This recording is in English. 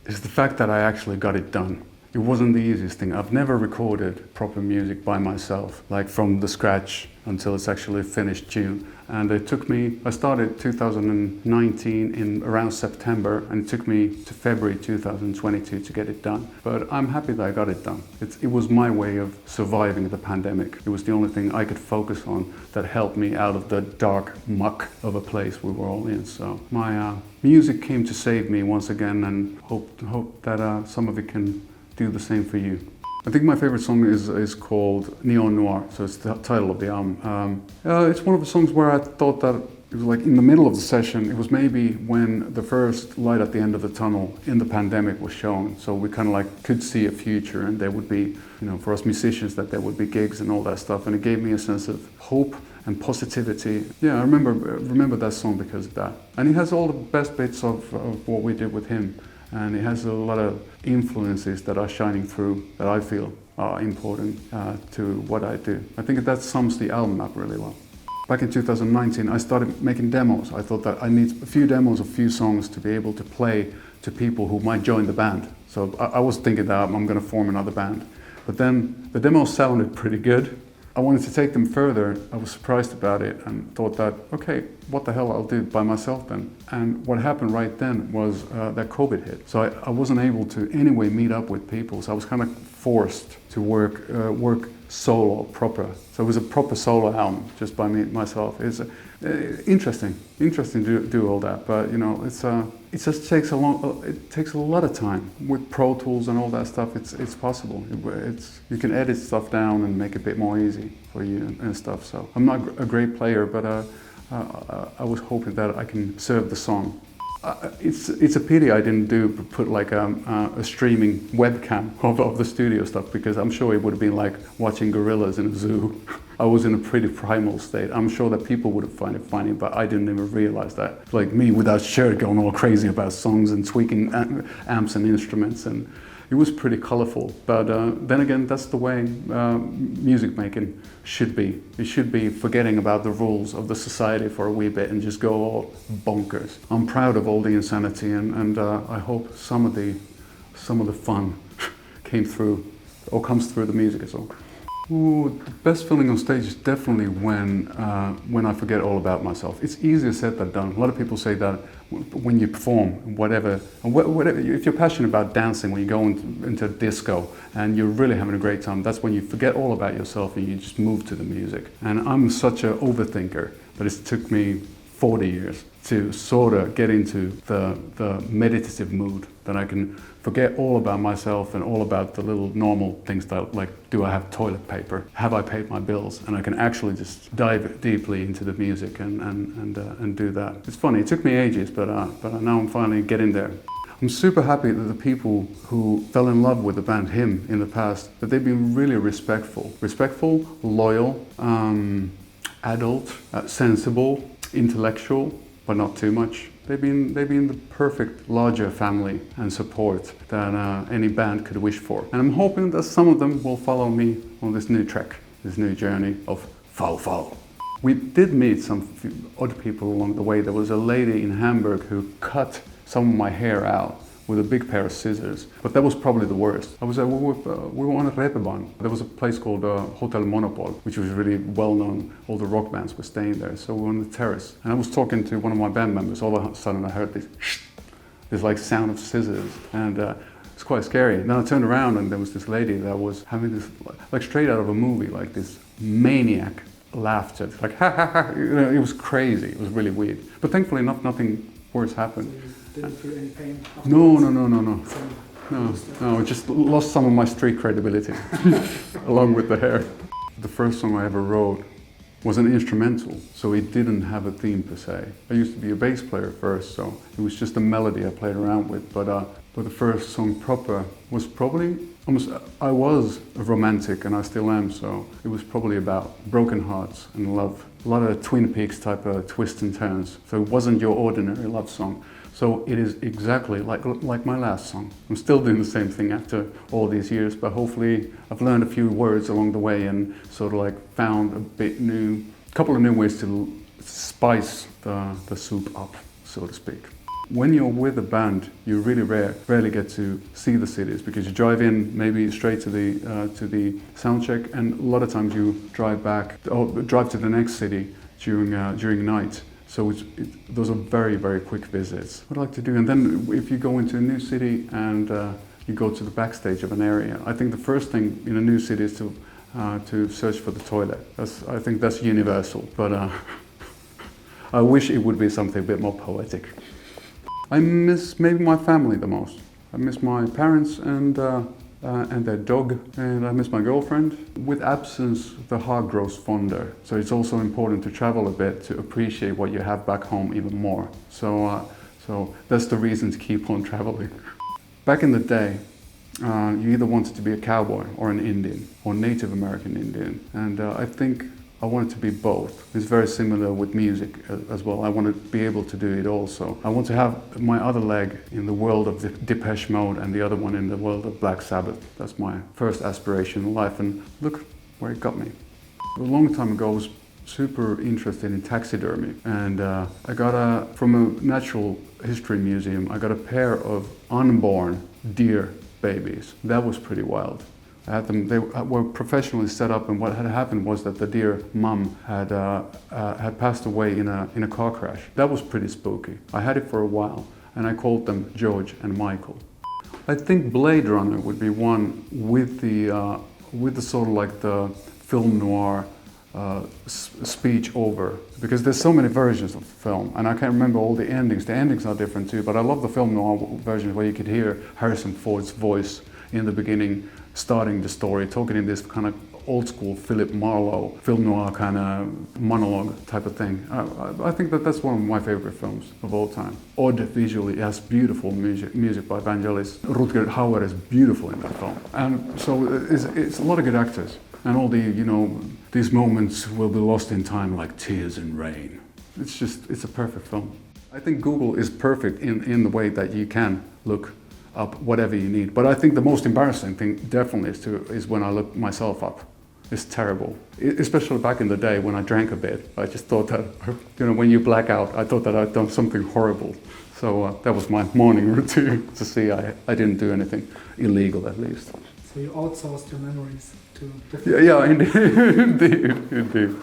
is the fact that I actually got it done. It wasn't the easiest thing. I've never recorded proper music by myself, like from the scratch until it's actually a finished tune. And it took me, I started 2019 in around September, and it took me to February 2022 to get it done. But I'm happy that I got it done. It was my way of surviving the pandemic. It was the only thing I could focus on that helped me out of the dark muck of a place we were all in. So my music came to save me once again, and hope that some of it can do the same for you. I think my favorite song is called Neon Noir, so it's the title of the album. It's one of the songs where I thought that it was like in the middle of the session. It was maybe when the first light at the end of the tunnel in the pandemic was shown. So we kind of like could see a future, and there would be, you know, for us musicians, that there would be gigs and all that stuff. And it gave me a sense of hope and positivity. Yeah, I remember that song because of that. And it has all the best bits of what we did with him. And it has a lot of influences that are shining through that I feel are important to what I do. I think that sums the album up really well. Back in 2019, I started making demos. I thought that I need a few demos, a few songs to be able to play to people who might join the band. So I was thinking that I'm going to form another band. But then the demos sounded pretty good. I wanted to take them further. I was surprised about it and thought that, okay, what the hell, I'll do it by myself then. And what happened right then was that COVID hit. So I wasn't able to anyway meet up with people. So I was kind of forced to work solo proper. So it was a proper solo album just by myself. It's interesting to do all that. But you know, it just takes a lot of time with Pro Tools and all that stuff. It's possible. You can edit stuff down and make it a bit more easy for you and stuff. So I'm not a great player, but I was hoping that I can serve the song. It's a pity I didn't put like a streaming webcam of the studio stuff, because I'm sure it would have been like watching gorillas in a zoo. I was in a pretty primal state. I'm sure that people would have found it funny, but I didn't even realize that. Like me without shirt going all crazy about songs and tweaking amps and instruments, and it was pretty colorful. But then again, that's the way music making should be. You should be forgetting about the rules of the society for a wee bit and just go all bonkers. I'm proud of all the insanity, and I hope some of the fun came through, or comes through the music as well. Ooh, the best feeling on stage is definitely when I forget all about myself. It's easier said than done. A lot of people say that when you perform, whatever, if you're passionate about dancing, when you go into a disco and you're really having a great time, that's when you forget all about yourself and you just move to the music. And I'm such an overthinker that it took me 40 years to sort of get into the meditative mood, that I can forget all about myself and all about the little normal things that, like, do I have toilet paper? Have I paid my bills? And I can actually just dive deeply into the music and do that. It's funny, it took me ages, but now I'm finally getting there. I'm super happy that the people who fell in love with the band HIM in the past, that they've been really respectful, loyal, adult, sensible, intellectual, but not too much. They've been the perfect larger family and support that any band could wish for. And I'm hoping that some of them will follow me on this new trek, this new journey of follow. We did meet some odd people along the way. There was a lady in Hamburg who cut some of my hair out with a big pair of scissors, but that was probably the worst. We were on a Reeperbahn. There was a place called Hotel Monopol, which was really well known. All the rock bands were staying there, so we were on the terrace. And I was talking to one of my band members. All of a sudden I heard this like sound of scissors, and it's quite scary. And then I turned around and there was this lady that was having this, like straight out of a movie, like this maniac laughter, like ha ha ha. You know, it was crazy. It was really weird. But thankfully worse happened. So you didn't feel any pain afterwards? No, I just lost some of my street credibility along with the hair. The first song I ever wrote was an instrumental, so it didn't have a theme per se. I used to be a bass player first, so it was just a melody I played around with, but the first song proper was probably I was a romantic, and I still am, so it was probably about broken hearts and love. A lot of Twin Peaks type of twists and turns, so it wasn't your ordinary love song. So it is exactly like my last song. I'm still doing the same thing after all these years, but hopefully I've learned a few words along the way and sort of like found a couple of new ways to spice the soup up, so to speak. When you're with a band, you really rarely get to see the cities because you drive in maybe straight to the sound check, and a lot of times you drive back or drive to the next city during night. So those are very, very quick visits. What I like to do, and then if you go into a new city and you go to the backstage of an area, I think the first thing in a new city is to search for the toilet. I think that's universal, but I wish it would be something a bit more poetic. I miss maybe my family the most. I miss my parents and their dog, and I miss my girlfriend. With absence, the heart grows fonder. So it's also important to travel a bit to appreciate what you have back home even more. So that's the reason to keep on traveling. Back in the day, you either wanted to be a cowboy or an Indian, or Native American Indian. And I think I wanted to be both. It's very similar with music as well. I want to be able to do it also. I want to have my other leg in the world of Depeche Mode and the other one in the world of Black Sabbath. That's my first aspiration in life, and look where it got me. A long time ago, I was super interested in taxidermy, and I got from a natural history museum, I got a pair of unborn deer babies. That was pretty wild. I had them, they were professionally set up, and what had happened was that the deer mum had passed away in a car crash. That was pretty spooky. I had it for a while, and I called them George and Michael. I think Blade Runner would be one with the sort of like the film noir speech over, because there's so many versions of the film, and I can't remember all the endings. The endings are different too, but I love the film noir version where you could hear Harrison Ford's voice in the beginning, starting the story, talking in this kind of old school Philip Marlowe, film noir kind of monologue type of thing. I think that's one of my favorite films of all time. Odd visually, it has beautiful music by Vangelis. Rutger Hauer is beautiful in that film. And so it's a lot of good actors. And all these moments will be lost in time like tears in rain. It's a perfect film. I think Google is perfect in the way that you can look up whatever you need. But I think the most embarrassing thing definitely is when I look myself up. It's terrible. Especially back in the day when I drank a bit. I just thought that, when you black out, I thought that I'd done something horrible. So that was my morning routine to see I didn't do anything illegal at least. So you outsourced your memories to different... Yeah, indeed.